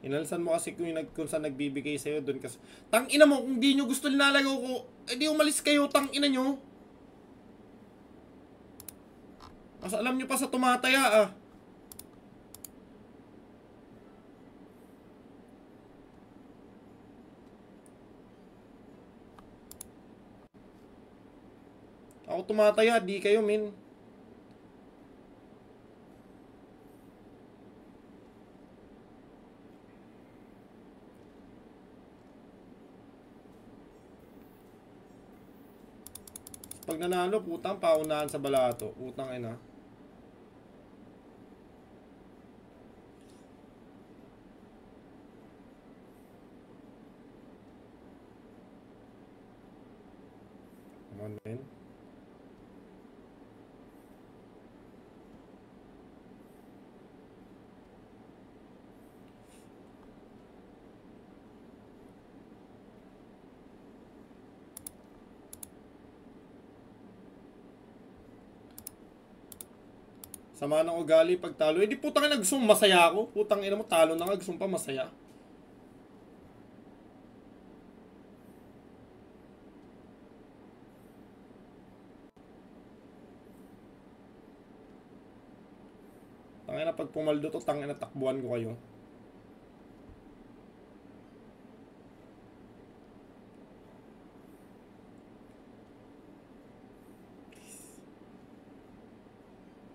Inalisan mo kasi kung saan nagbibigay sa'yo doon kasi. Tang ina mo, kung di nyo gusto linalago ko, edi umalis kayo, tang ina nyo. Mas alam nyo pa sa tumataya ah. Ako tumataya, di kayo min. Pag nanalo, putang paunahan sa balato. Putang ina. Come on, man. Sama ng ugali pag talo. Eh di putang ina, gusto mo masaya ako. Putang ina mo, talo na nga, gusto mo pa masaya. Tangina pag pumaldo to, tangina takbuhan ko kayo.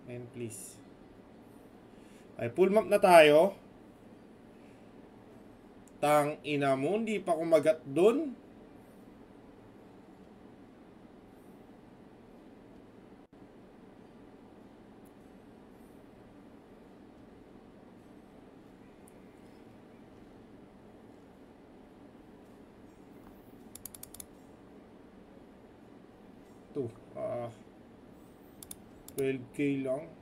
Ayan, please. Ay, full map na tayo. Tang ina mo, hindi pa kumagat dun. Ito, 12k lang.